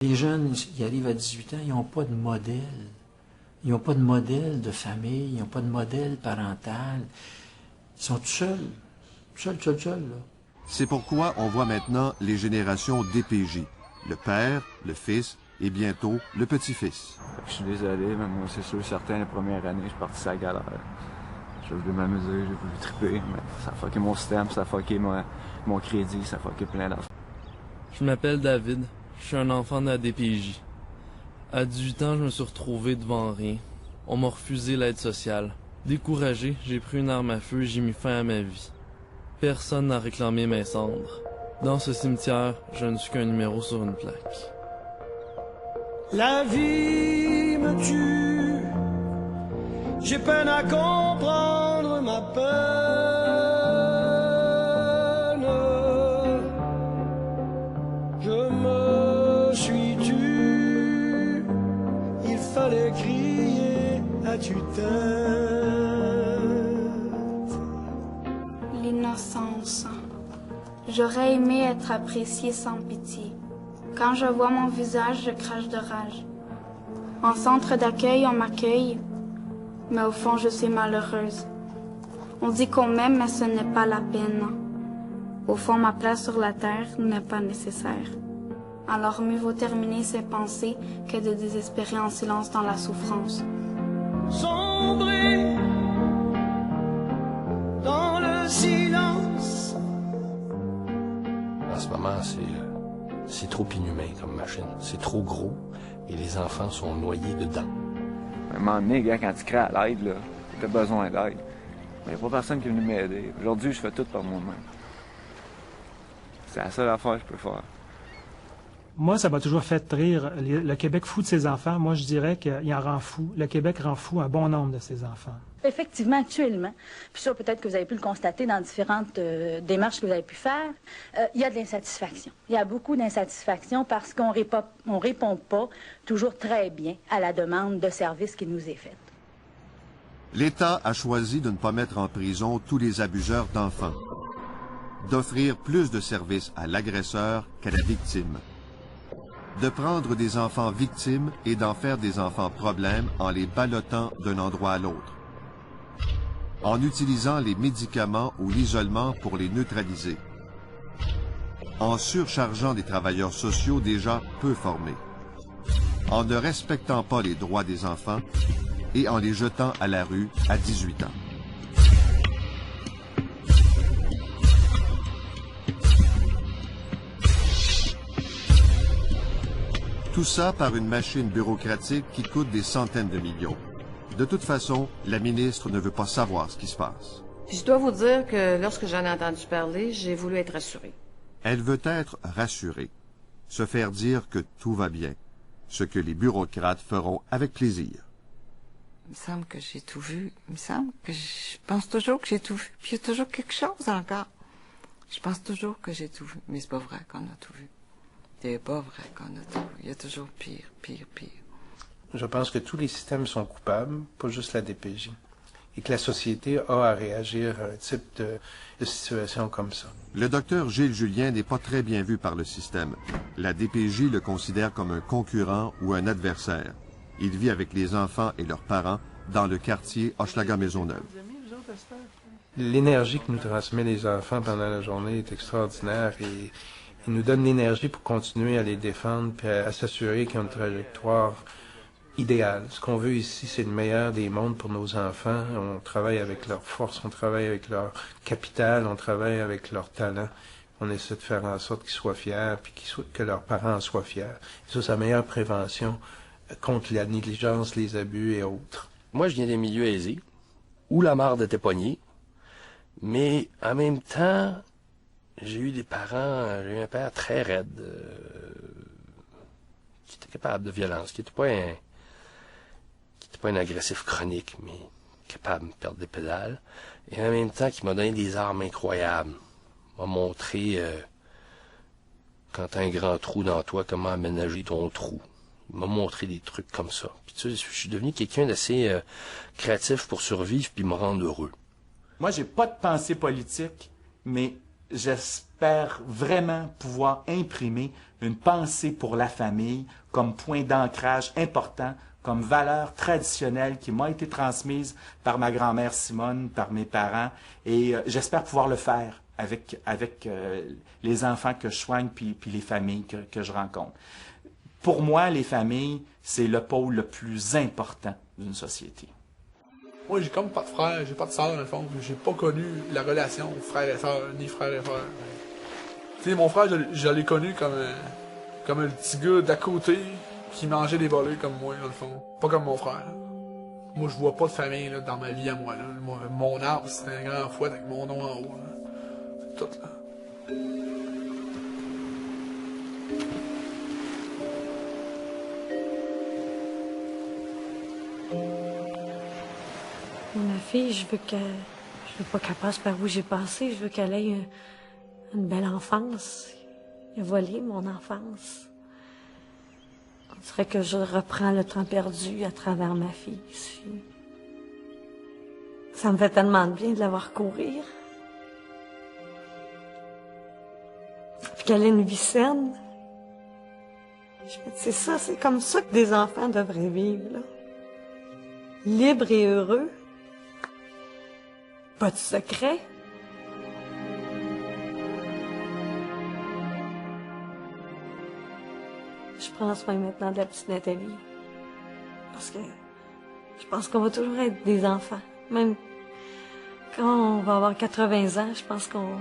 Les jeunes qui arrivent à 18 ans, ils n'ont pas de modèle. Ils n'ont pas de modèle de famille, ils n'ont pas de modèle parental. Ils sont tout seuls. Seuls, là. C'est pourquoi on voit maintenant les générations DPJ. Le père, le fils et bientôt le petit-fils. Je suis désolé, mais moi, c'est sûr, certain, la première année, je suis parti à la galère. J'ai voulu m'amuser, j'ai voulu triper, mais ça a fucké mon système, ça a fucké mon crédit, ça a fucké plein d'affaires. Je m'appelle David, je suis un enfant de la DPJ. À 18 ans, je me suis retrouvé devant rien. On m'a refusé l'aide sociale. Découragé, j'ai pris une arme à feu et j'ai mis fin à ma vie. Personne n'a réclamé mes cendres. Dans ce cimetière, je ne suis qu'un numéro sur une plaque. La vie me tue, j'ai peine à comprendre ma peine. Je me suis tue, il fallait crier à tue-tête. L'innocence. J'aurais aimé être appréciée sans pitié. Quand je vois mon visage, je crache de rage. En centre d'accueil, on m'accueille, mais au fond, je suis malheureuse. On dit qu'on m'aime, mais ce n'est pas la peine. Au fond, ma place sur la terre n'est pas nécessaire. Alors mieux vaut terminer ses pensées que de désespérer en silence dans la souffrance. Sombrer dans le silence. En ce moment, c'est trop inhumain comme machine. C'est trop gros et les enfants sont noyés dedans. À un moment donné, gars, quand tu crées à l'aide, là, t'as besoin d'aide. Il n'y a pas personne qui est venu m'aider. Aujourd'hui, je fais tout par moi-même. C'est la seule affaire que je peux faire. Moi, ça m'a toujours fait rire. Le Québec fout de ses enfants. Moi, je dirais qu'il en rend fou. Le Québec rend fou un bon nombre de ses enfants. Effectivement, actuellement, puis ça, peut-être que vous avez pu le constater dans différentes démarches que vous avez pu faire, il y a de l'insatisfaction. Il y a beaucoup d'insatisfaction parce qu'on répond pas toujours très bien à la demande de service qui nous est faite. L'État a choisi de ne pas mettre en prison tous les abuseurs d'enfants, d'offrir plus de services à l'agresseur qu'à la victime, de prendre des enfants victimes et d'en faire des enfants problèmes en les ballottant d'un endroit à l'autre, en utilisant les médicaments ou l'isolement pour les neutraliser, en surchargeant des travailleurs sociaux déjà peu formés, en ne respectant pas les droits des enfants et en les jetant à la rue à 18 ans. Tout ça par une machine bureaucratique qui coûte des centaines de millions. De toute façon, la ministre ne veut pas savoir ce qui se passe. Puis je dois vous dire que lorsque j'en ai entendu parler, j'ai voulu être rassurée. Elle veut être rassurée, se faire dire que tout va bien, ce que les bureaucrates feront avec plaisir. Il me semble que j'ai tout vu. Il me semble que je pense toujours que j'ai tout vu. Puis il y a toujours quelque chose encore. Je pense toujours que j'ai tout vu. Mais c'est pas vrai qu'on a tout vu. C'est pas vrai qu'on a tout vu. Il y a toujours pire. Je pense que tous les systèmes sont coupables, pas juste la DPJ. Et que la société a à réagir à un type de situation comme ça. Le docteur Gilles Julien n'est pas très bien vu par le système. La DPJ le considère comme un concurrent ou un adversaire. Il vit avec les enfants et leurs parents dans le quartier Hochelaga-Maisonneuve. L'énergie que nous transmet les enfants pendant la journée est extraordinaire et il nous donne l'énergie pour continuer à les défendre et à s'assurer qu'ils ont une trajectoire idéale. Ce qu'on veut ici, c'est le meilleur des mondes pour nos enfants. On travaille avec leur force, on travaille avec leur capital, on travaille avec leur talent. On essaie de faire en sorte qu'ils soient fiers puis que leurs parents en soient fiers. Et ça, c'est la meilleure prévention contre la négligence, les abus et autres. Moi, je viens des milieux aisés, où la marde était pognée, mais en même temps, j'ai eu un père très raide, qui était capable de violence, qui était pas un agressif chronique, mais capable de perdre des pédales, et en même temps qui m'a donné des armes incroyables, m'a montré, quand t'as un grand trou dans toi, comment aménager ton trou. Il m'a montré des trucs comme ça. Puis tu sais, je suis devenu quelqu'un d'assez créatif pour survivre puis me rendre heureux. Moi, j'ai pas de pensée politique, mais j'espère vraiment pouvoir imprimer une pensée pour la famille comme point d'ancrage important, comme valeur traditionnelle qui m'a été transmise par ma grand-mère Simone, par mes parents, et j'espère pouvoir le faire avec les enfants que je soigne puis les familles que je rencontre. Pour moi, les familles, c'est le pôle le plus important d'une société. Moi, j'ai comme pas de frère, j'ai pas de sœur, dans le fond. J'ai pas connu la relation frère et sœur, ni frère et frère. Tu sais, mon frère, je l'ai connu comme un petit gars d'à côté qui mangeait des volets comme moi, dans le fond. Pas comme mon frère. Moi, je vois pas de famille là, dans ma vie à moi. Là. Mon arbre, c'est un grand fouet avec mon nom en haut. Là. C'est tout, là. Ma fille, je veux pas qu'elle passe par où j'ai passé. Je veux qu'elle ait une belle enfance. Elle a volé mon enfance. On dirait que je reprends le temps perdu à travers ma fille ici. Ça me fait tellement de bien de la voir courir. Puis qu'elle ait une vie saine. Je me dis, c'est ça, c'est comme ça que des enfants devraient vivre, là. Libres et heureux. Pas de secret. Je prends soin maintenant de la petite Nathalie. Parce que je pense qu'on va toujours être des enfants. Même quand on va avoir 80 ans, je pense qu'on